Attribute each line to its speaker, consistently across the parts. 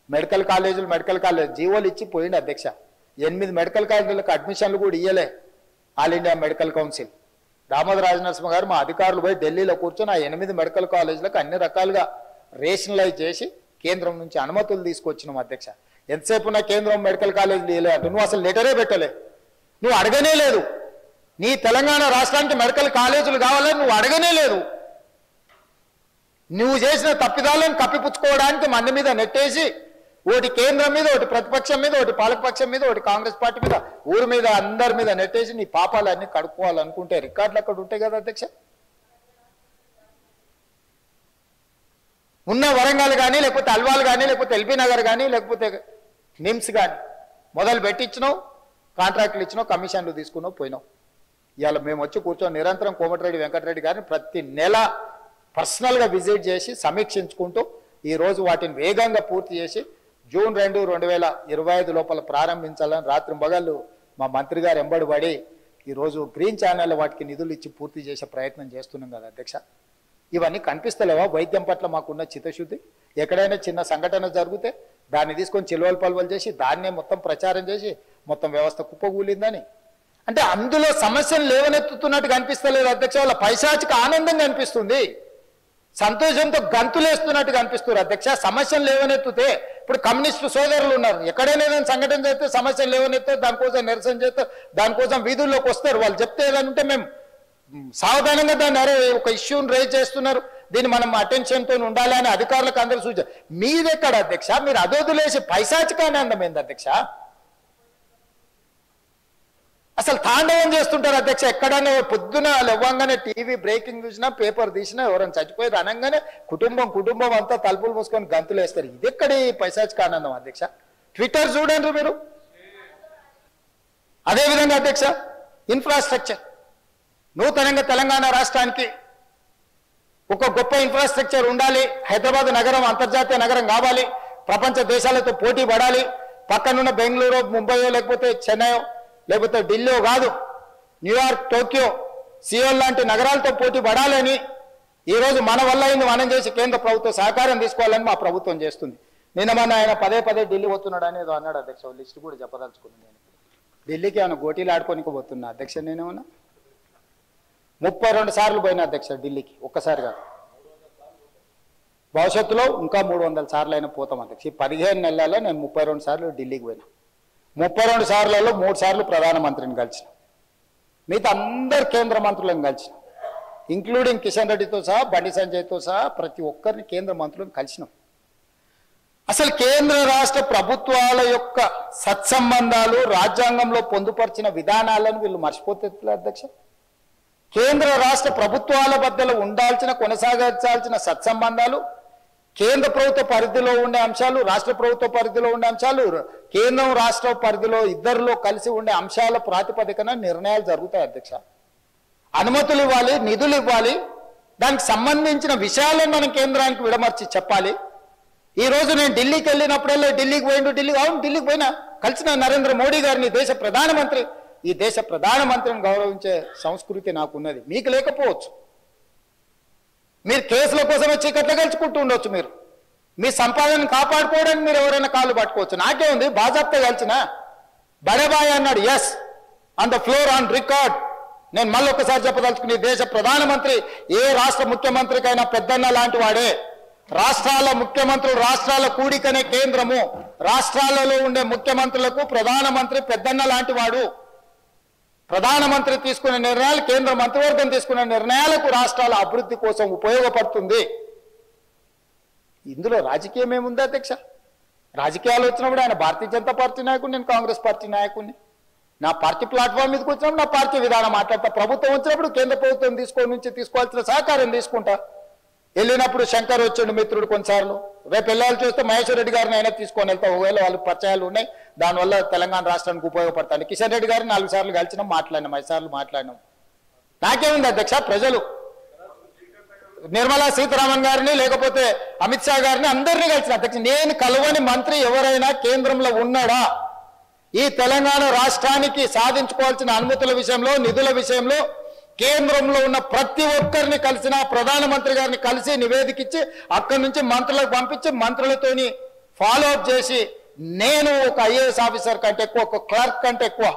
Speaker 1: Medical college జీవోలు ఇచ్చి పోయింది అధ్యక్ష. 8 మెడికల్ కాలేజీలకు అడ్మిషన్లు కూడా ఇయ్యలే all India medical council. Damodara Rajanarasimha గారు మా అధికారులు పోయి ఢిల్లీలో కూర్చొని ఆ 8 మెడికల్ కాలేజీలకు అన్ని రకాలుగా రేషనలైజ్ చేసి కేంద్రం నుంచి అనుమతులు తీసుకొచ్చినాం అధ్యక్ష. ఎంతసేపు ఉన్న కేంద్రం మెడికల్ కాలేజీలు ఇయ్యలే అంటే నువ్వు అసలు లెటరే పెట్టలే, నువ్వు అడగనే లేదు. నీ తెలంగాణ రాష్ట్రానికి మెడికల్ కాలేజీలు కావాలని నువ్వు అడగనే లేదు. నువ్వు చేసిన తప్పిదాలను కప్పిపుచ్చుకోవడానికి మంది మీద నెట్టేసి ఒకటి కేంద్రం మీద, ఒకటి ప్రతిపక్షం మీద, ఒకటి పాలకపక్షం మీద, ఒకటి కాంగ్రెస్ పార్టీ మీద, ఊరి మీద, అందరి మీద నెట్టేసి నీ పాపాలన్నీ కడుక్కోవాలనుకుంటే రికార్డులు అక్కడ ఉంటాయి కదా అధ్యక్ష. ఉన్న వరంగల్ కానీ, లేకపోతే అల్వాల్ కానీ, లేకపోతే ఎల్బీ నగర్ కానీ, లేకపోతే నిమ్స్ కానీ మొదలు పెట్టించినావు, కాంట్రాక్టులు ఇచ్చినావు, కమిషన్లు తీసుకున్నావు, పోయినావు. ఇవాళ మేము వచ్చి కూర్చొని నిరంతరం కోమటిరెడ్డి వెంకటరెడ్డి గారిని ప్రతి నెల పర్సనల్గా విజిట్ చేసి సమీక్షించుకుంటూ ఈరోజు వాటిని వేగంగా పూర్తి చేసి జూన్ 2, 2025 లోపల ప్రారంభించాలని రాత్రింబగళ్ళు మా మంత్రి గారు ఎంబడిపడి ఈరోజు గ్రీన్ ఛానల్ వాటికి నిధులు ఇచ్చి పూర్తి చేసే ప్రయత్నం చేస్తున్నాం కదా అధ్యక్ష. ఇవన్నీ కనిపిస్తలేవా? వైద్యం పట్ల మాకున్న చిత్తశుద్ధి. ఎక్కడైనా చిన్న సంఘటన జరిగితే దాన్ని తీసుకొని చిలువలు పలువలు చేసి దాన్నే మొత్తం ప్రచారం చేసి మొత్తం వ్యవస్థ కుప్పగూలిందని అంటే అందులో సమస్యలు లేవనెత్తుతున్నట్టు కనిపిస్తలేదు అధ్యక్ష. వాళ్ళ పైశాచిక ఆనందంగా అనిపిస్తుంది, సంతోషంతో గంతులేస్తున్నట్టు కనిపిస్తున్నారు అధ్యక్ష. సమస్యలు లేవనెత్తుతే ఇప్పుడు కమ్యూనిస్టు సోదరులు ఉన్నారు, ఎక్కడైనా ఏదైనా సంఘటన చేస్తే సమస్యలు లేవనెత్తే దానికోసం నిరసన చేస్తే దానికోసం వీధుల్లోకి వస్తారు. వాళ్ళు చెప్తే ఏదంటే మేము సావధానంగా దాన్ని అరే ఒక ఇష్యూని రేజ్ చేస్తున్నారు, దీన్ని మనం అటెన్షన్తో ఉండాలి అని అధికారులకు అందరూ సూచన. మీదెక్కడ అధ్యక్ష? మీరు అదొదిలేసి పైశాచిక ఆనందం ఏంది అధ్యక్ష? అసలు తాండవం చేస్తుంటారు అధ్యక్ష. ఎక్కడైనా పొద్దున లేవగానే టీవీ బ్రేకింగ్ చూసినా, పేపర్ తీసినా, ఎవరైనా చచ్చిపోయి అనగానే కుటుంబం అంతా తలుపులు మూసుకొని గంతులు వేస్తారు. ఇది ఎక్కడి పైశాచిక ఆనందం అధ్యక్ష? ట్విట్టర్ చూడండి మీరు. అదేవిధంగా అధ్యక్ష ఇన్ఫ్రాస్ట్రక్చర్, నూతనంగా తెలంగాణ రాష్ట్రానికి ఒక గొప్ప ఇన్ఫ్రాస్ట్రక్చర్ ఉండాలి. హైదరాబాద్ నగరం అంతర్జాతీయ నగరం కావాలి, ప్రపంచ దేశాలతో పోటీ పడాలి. పక్కనున్న బెంగళూరు, ముంబయో, లేకపోతే చెన్నైయో, లేకపోతే ఢిల్లీ కాదు, న్యూయార్క్, టోక్యో, సియోల్ లాంటి నగరాలతో పోటీ పడాలని ఈరోజు మన వల్ల మనం చేసి కేంద్ర ప్రభుత్వం సహకారం తీసుకోవాలని మా ప్రభుత్వం చేస్తుంది. నిన్న మన ఆయన పదే ఢిల్లీ పోతున్నాడు అనేది అన్నాడు అధ్యక్ష. లిస్ట్ కూడా చెప్పదలుచుకున్నాను. నేను ఢిల్లీకి ఏమైనా గోటీలు ఆడుకోనికి పోతున్నా అధ్యక్ష. నేనేమన్నా 32 సార్లు పోయినా అధ్యక్ష ఢిల్లీకి, ఒక్కసారి కాదు. భవిష్యత్తులో ఇంకా 300 సార్లు అయినా పోతాం అధ్యక్ష. ఈ 15 నెలల్లో నేను 32 సార్లు ఢిల్లీకి పోయినా. 32 సార్లలో 3 సార్లు ప్రధానమంత్రిని కలిసిన, మిగతా అందరు కేంద్ర మంత్రులను కలిసిన, ఇంక్లూడింగ్ కిషన్ రెడ్డితో సహా, బండి సంజయ్తో సహా ప్రతి ఒక్కరిని కేంద్ర మంత్రులను కలిసినాం. అసలు కేంద్ర రాష్ట్ర ప్రభుత్వాల యొక్క సత్సంబంధాలు రాజ్యాంగంలో పొందుపరిచిన విధానాలను వీళ్ళు మర్చిపోతే అధ్యక్ష. కేంద్ర రాష్ట్ర ప్రభుత్వాల మధ్యలో ఉండాల్సిన, కొనసాగించాల్సిన సత్సంబంధాలు, కేంద్ర ప్రభుత్వ పరిధిలో ఉండే అంశాలు, రాష్ట్ర ప్రభుత్వ పరిధిలో ఉండే అంశాలు, కేంద్రం రాష్ట్ర పరిధిలో ఇద్దరిలో కలిసి ఉండే అంశాల ప్రాతిపదికన నిర్ణయాలు జరుగుతాయి అధ్యక్ష. అనుమతులు ఇవ్వాలి, నిధులు ఇవ్వాలి, దానికి సంబంధించిన విషయాలను మనం కేంద్రానికి విడమర్చి చెప్పాలి. ఈ రోజు నేను ఢిల్లీకి వెళ్ళినప్పుడల్లా ఢిల్లీకి పోయినా కలిసిన నరేంద్ర మోడీ గారిని, దేశ ప్రధానమంత్రి. ఈ దేశ ప్రధానమంత్రిని గౌరవించే సంస్కృతి నాకున్నది, మీకు లేకపోవచ్చు. మీరు కేసుల కోసమే చీకట్లో గెలుచుకుంటూ ఉండొచ్చు. మీరు మీ సంపాదనను కాపాడుకోవడానికి మీరు ఎవరైనా కాళ్ళు పట్టుకోవచ్చు. నాకే ఉంది, బాజాప్తా గెలిచిన బడేబాయ్ అన్నాడు. Yes, on the floor, on record. నేను మళ్ళీ ఒక్కసారి చెప్పదలుచుకుని, దేశ ప్రధానమంత్రి ఏ రాష్ట్ర ముఖ్యమంత్రికైనా పెద్దన్న లాంటి వాడే. రాష్ట్రాల ముఖ్యమంత్రులు, రాష్ట్రాల కూడికనే కేంద్రము. రాష్ట్రాలలో ఉండే ముఖ్యమంత్రులకు ప్రధానమంత్రి పెద్దన్న లాంటి వాడు. ప్రధానమంత్రి తీసుకునే నిర్ణయాలు, కేంద్ర మంత్రివర్గం తీసుకునే నిర్ణయాలకు రాష్ట్రాల అభివృద్ధి కోసం ఉపయోగపడుతుంది. ఇందులో రాజకీయం ఏముంది అధ్యక్ష? రాజకీయాలు వచ్చినప్పుడు ఆయన భారతీయ జనతా పార్టీ నాయకుడు, నేను కాంగ్రెస్ పార్టీ నాయకుడిని. నా పార్టీ ప్లాట్ఫామ్ మీదకి వచ్చినప్పుడు నా పార్టీ విధానం మాట్లాడతా. ప్రభుత్వం వచ్చినప్పుడు కేంద్ర ప్రభుత్వం తీసుకోవాల్సిన సహకారం తీసుకుంటా. వెళ్ళినప్పుడు శంకర్ వచ్చిండు మిత్రుడు కొన్నిసార్లు. రేపు వెళ్ళాలి చూస్తే మహేశ్వర్ రెడ్డి గారిని అయినా తీసుకొని వెళ్తా. ఒకవేళ వాళ్ళకి పరిచయాలు ఉన్నాయి, దానివల్ల తెలంగాణ రాష్ట్రానికి ఉపయోగపడతాను. కిషన్ రెడ్డి గారిని 4 సార్లు కలిసినాం, మాట్లాడినాం, 5 సార్లు మాట్లాడినాం. నాకేముంది అధ్యక్ష? ప్రజలు నిర్మలా సీతారామన్ గారిని, లేకపోతే అమిత్ షా గారిని, అందరినీ కలిసిన అధ్యక్ష. నేను కలవని మంత్రి ఎవరైనా కేంద్రంలో ఉన్నాడా? ఈ తెలంగాణ రాష్ట్రానికి సాధించుకోవాల్సిన అనుమతుల విషయంలో, నిధుల విషయంలో కేంద్రంలో ఉన్న ప్రతి ఒక్కరిని కలిసిన, ప్రధానమంత్రి గారిని కలిసి నివేదిక ఇచ్చి అక్కడి నుంచి మంత్రులకు పంపించి మంత్రులతోని ఫాలో అప్ చేసి నేను ఒక ఐఏఎస్ ఆఫీసర్ కంటే ఎక్కువ, ఒక క్లర్క్ కంటే ఎక్కువ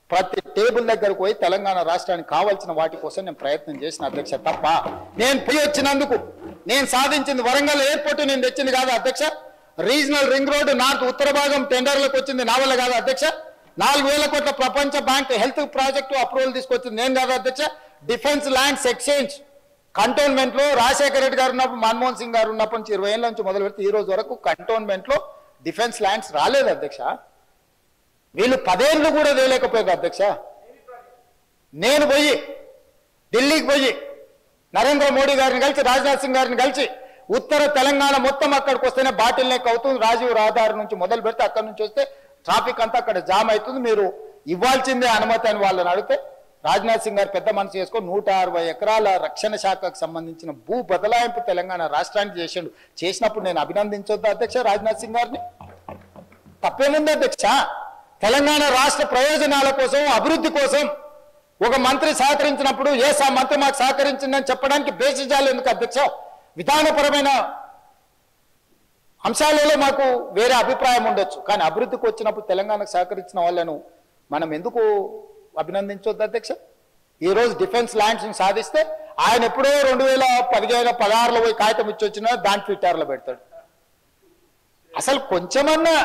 Speaker 1: ప్రతి టేబుల్ దగ్గరకు పోయి తెలంగాణ రాష్ట్రానికి కావాల్సిన వాటి కోసం నేను ప్రయత్నం చేసిన అధ్యక్ష. తప్ప నేను పోయి వచ్చినందుకు నేను సాధించింది వరంగల్ ఎయిర్పోర్ట్ నేను తెచ్చింది కాదు అధ్యక్ష. రీజనల్ రింగ్ రోడ్డు నార్త్ ఉత్తర భాగం టెండర్లకు వచ్చింది నా వల్ల కాదు అధ్యక్ష. 4,000 కోట్ల ప్రపంచ బ్యాంక్ హెల్త్ ప్రాజెక్టు అప్రూవల్ తీసుకొచ్చింది నేను కాదు అధ్యక్ష. డిఫెన్స్ ల్యాండ్స్ ఎక్స్చేంజ్ కంటోన్మెంట్ లో రాజశేఖర రెడ్డి గారు ఉన్నప్పుడు, మన్మోహన్ సింగ్ గారు ఉన్నప్పటి నుంచి 20 ఏళ్ళ నుంచి మొదలు పెడితే ఈ రోజు వరకు కంటోన్మెంట్ లో డిఫెన్స్ ల్యాండ్స్ రాలేదు అధ్యక్ష. వీళ్ళు 10 ఏళ్ళు కూడా వేయలేకపోయారు అధ్యక్ష. నేను పోయి ఢిల్లీకి పోయి నరేంద్ర మోడీ గారిని కలిసి, రాజ్నాథ్ సింగ్ గారిని కలిసి ఉత్తర తెలంగాణ మొత్తం అక్కడికి వస్తేనే బాటిల్ నెక్ అవుతుంది. రాజీవ్ రహదారి నుంచి మొదలు పెడితే అక్కడి నుంచి వస్తే ట్రాఫిక్ అంతా అక్కడ జామ్ అవుతుంది, మీరు ఇవ్వాల్సిందే అనుమతి అని వాళ్ళని అడిగితే రాజ్నాథ్ సింగ్ గారు పెద్ద మనసు చేసుకొని 160 ఎకరాల రక్షణ శాఖకు సంబంధించిన భూ బదలాయింపు తెలంగాణ రాష్ట్రానికి చేసిండు. చేసినప్పుడు నేను అభినందించొద్దు అధ్యక్ష రాజ్నాథ్ సింగ్ గారిని? తప్పేముంది అధ్యక్ష? తెలంగాణ రాష్ట్ర ప్రయోజనాల కోసం, అభివృద్ధి కోసం ఒక మంత్రి సహకరించినప్పుడు ఆ మంత్రి మాకు సహకరించిందని చెప్పడానికి బేసిజాలు ఎందుకు అధ్యక్ష? విధానపరమైన అంశాలలో మాకు వేరే అభిప్రాయం ఉండొచ్చు, కానీ అభివృద్ధికి వచ్చినప్పుడు తెలంగాణకు సహకరించిన వాళ్ళను మనం ఎందుకు అభినందించొద్దు అధ్యక్ష? ఈరోజు డిఫెన్స్ ల్యాండ్స్ సాధిస్తే ఆయన ఎప్పుడో 2015-16లో పోయి కాగితం ఇచ్చి వచ్చినా దాని ట్విట్టర్లో పెడతాడు. అసలు కొంచెమన్నా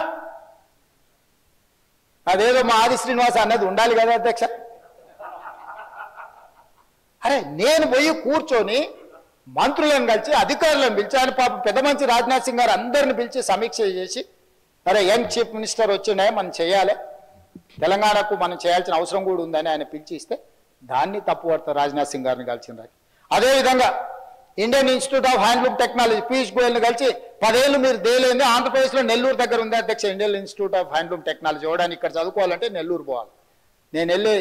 Speaker 1: అదేదో మా ఆది శ్రీనివాస్ అన్నది ఉండాలి కదా అధ్యక్ష. అరే నేను పోయి కూర్చొని మంత్రులను కలిసి, అధికారులను పిలిచి, ఆయన పాపం పెద్ద మంచి రాజ్నాథ్ సింగ్ గారు అందరిని పిలిచి సమీక్ష చేసి, అరే యంగ్ చీఫ్ మినిస్టర్ వచ్చిండే మనం చేయాలి, తెలంగాణకు మనం చేయాల్సిన అవసరం కూడా ఉందని ఆయన పిలిచి ఇస్తే దాన్ని తప్పుపడతారు రాజ్నాథ్ సింగ్ గారిని కలిసిన. అదేవిధంగా Indian Institute of Handloom Technology Piyush గోయల్ని కలిసి 10 ఏళ్ళు మీరు దేలేంది, ఆంధ్రప్రదేశ్లో నెల్లూరు దగ్గర ఉంది అధ్యక్ష Indian Institute of Handloom technology. చూడడానికి ఇక్కడ చదువుకోవాలంటే నెల్లూరు పోవాలి. నేను వెళ్ళి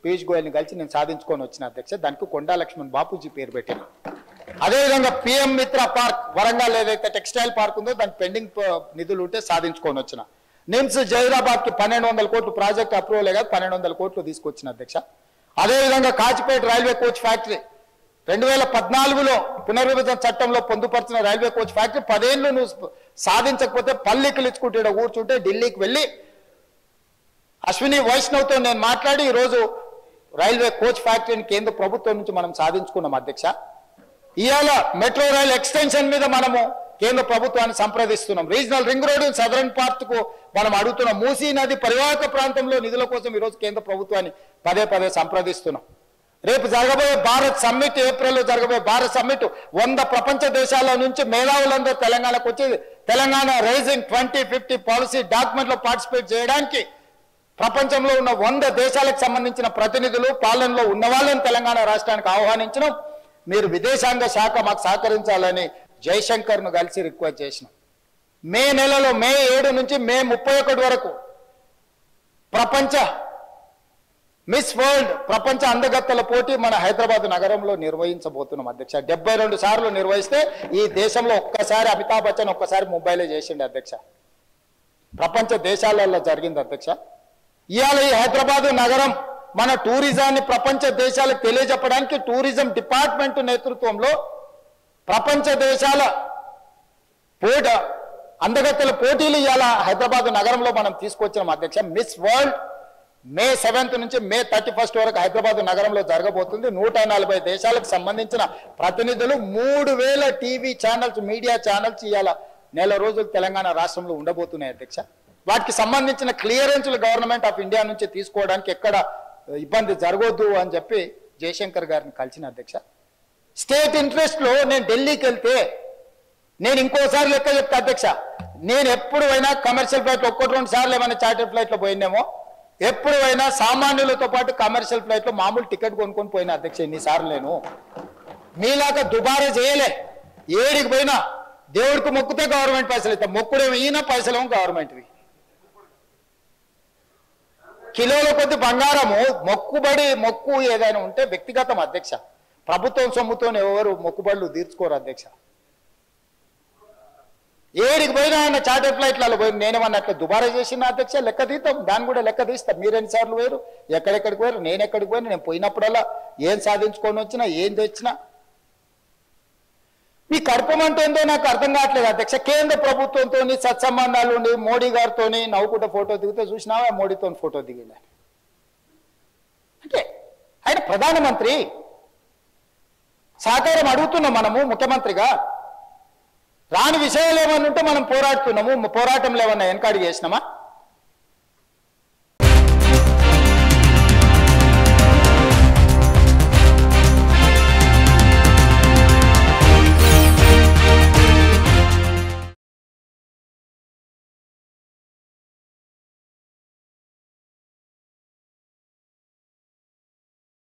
Speaker 1: పీయూష్ గోయల్ని కలిసి నేను సాధించుకొని వచ్చిన అధ్యక్ష. దానికి కొండా లక్ష్మణ్ బాపూజీ పేరు పెట్టిన. అదేవిధంగా పిఎం మిత్ర పార్క్ వరంగల్ ఏదైతే టెక్స్టైల్ పార్క్ ఉందో దాని పెండింగ్ నిధులు ఉంటే సాధించుకొని వచ్చిన. నిమ్స్ జైరాబాద్కి 1,200 కోట్లు ప్రాజెక్ట్ అప్రూవల్ కాదు 1,200 కోట్లు తీసుకొచ్చిన అధ్యక్ష. అదేవిధంగా కాచిపేట రైల్వే కోచ్ ఫ్యాక్టరీ 2014లో పునర్విభజన చట్టంలో పొందుపరిచిన రైల్వే కోచ్ ఫ్యాక్టరీ 10 ఏళ్ళు నువ్వు సాధించకపోతే పల్లికలు ఇచ్చుకుంటే కూర్చుంటే ఢిల్లీకి వెళ్ళి అశ్విని వైష్ణవ్తో నేను మాట్లాడి ఈరోజు రైల్వే కోచ్ ఫ్యాక్టరీని కేంద్ర ప్రభుత్వం నుంచి మనం సాధించుకున్నాం అధ్యక్ష. ఇవాళ మెట్రో రైల్ ఎక్స్టెన్షన్ మీద మనము కేంద్ర ప్రభుత్వాన్ని సంప్రదిస్తున్నాం. Regional ring road southern part కు మనం అడుగుతున్నాం. మూసీ నది పరివాహక ప్రాంతంలో నిధుల కోసం ఈరోజు కేంద్ర ప్రభుత్వాన్ని పదే సంప్రదిస్తున్నాం. రేపు జరగబోయే భారత్ సమ్మిట్, ఏప్రిల్లో జరగబోయే భారత్ సమ్మిట్ 100 ప్రపంచ దేశాల నుంచి మేధావులందరూ తెలంగాణకు వచ్చి తెలంగాణ రైజింగ్ 2050 పాలసీ డాక్యుమెంట్ లో పార్టిసిపేట్ చేయడానికి ప్రపంచంలో ఉన్న 100 దేశాలకు సంబంధించిన ప్రతినిధులు, పాలనలో ఉన్న వాళ్ళని తెలంగాణ రాష్ట్రానికి ఆహ్వానించడం. మీరు విదేశాంగ శాఖ మాకు సహకరించాలని జైశంకర్ను కలిసి రిక్వెస్ట్ చేసినాం. మే నెలలో మే 7 నుంచి మే 31 వరకు ప్రపంచ మిస్ వరల్డ్ ప్రపంచ అందగత్తెల పోటీ మన హైదరాబాద్ నగరంలో నిర్వహించబోతున్నాం అధ్యక్ష. 72 సార్లు నిర్వహిస్తే ఈ దేశంలో ఒక్కసారి అమితాబ్ బచ్చన్ ఒక్కసారి ముంబైలో చేసిండు అధ్యక్ష. ప్రపంచ దేశాలలో జరిగింది అధ్యక్ష. ఇవాళ ఈ హైదరాబాద్ నగరం మన టూరిజాన్ని ప్రపంచ దేశాలకు తెలియజెప్పడానికి టూరిజం డిపార్ట్మెంట్ నేతృత్వంలో ప్రపంచ దేశాల అందగత్తెల పోటీలు ఇవాళ హైదరాబాద్ నగరంలో మనం తీసుకొచ్చినాం అధ్యక్ష. మిస్ వరల్డ్ మే 7 నుంచి మే 31 వరకు హైదరాబాద్ నగరంలో జరగబోతుంది. 140 దేశాలకు సంబంధించిన ప్రతినిధులు 3000 టీవీ ఛానల్స్, మీడియా ఛానల్స్ ఇవాళ నెల రోజులు తెలంగాణ రాష్ట్రంలో ఉండబోతున్నాయి అధ్యక్ష. వాటికి సంబంధించిన క్లియరెన్స్లు గవర్నమెంట్ ఆఫ్ ఇండియా నుంచి తీసుకోవడానికి ఎక్కడ ఇబ్బంది జరగొద్దు అని చెప్పి జయశంకర్ గారిని కలిసిన అధ్యక్ష. స్టేట్ ఇంట్రెస్ట్ లో నేను ఢిల్లీకి వెళ్తే నేను ఇంకోసారి లెక్క చెప్తా అధ్యక్ష. నేను ఎప్పుడు అయినా కమర్షియల్ ఫ్లైట్ లో 1-2 సార్లు ఏమైనా చార్టర్ ఫ్లైట్ లో పోయినేమో, ఎప్పుడు అయినా సామాన్యులతో పాటు కమర్షియల్ ఫ్లైట్ లో మామూలు టికెట్ కొనుక్కొని పోయినా అధ్యక్ష. ఎన్నిసార్లు నేను మీలాగా దుబారా చేయలే. ఏడికి పోయినా దేవుడికి మొక్కుతే గవర్నమెంట్ పైసలు ఇస్తాం, మొక్కుడేమో ఈయన పైసలేమో గవర్నమెంట్వి. కిలోల కొద్ది బంగారము మొక్కు ఏదైనా ఉంటే వ్యక్తిగతం అధ్యక్ష. ప్రభుత్వం సొమ్ముతో ఎవరు మొక్కుబడులు తీర్చుకోరు అధ్యక్ష. ఏడికి పోయినా ఆయన చార్టర్ ఫ్లైట్లలో పోయి నేనేమన్నా అట్లా దుబారా చేసిన అధ్యక్ష లెక్క తీస్తాం, దాన్ని కూడా లెక్క తీస్తాం. మీరెన్నిసార్లు పోయారు, ఎక్కడెక్కడికి పోయారు, నేను ఎక్కడికి పోయినా, నేను పోయినప్పుడల్లా ఏం సాధించుకొని వచ్చినా, ఏం తెచ్చినా. మీ కడుపమంటే ఏందో నాకు అర్థం కావట్లేదు అధ్యక్ష. కేంద్ర ప్రభుత్వంతో సత్సంబంధాలు ఉండి మోడీ గారితో నవ్వుకుంటే ఫోటో దిగితే చూసినావా మోడీతో ఫోటో దిగిందని. అంటే ఆయన ప్రధానమంత్రి, సహకారం అడుగుతున్నాం మనము ముఖ్యమంత్రిగా. రాని విషయాలు ఏమన్నా ఉంటే మనం పోరాడుతున్నాము, పోరాటంలో ఏమన్నా వెనకాడి చేసినామా?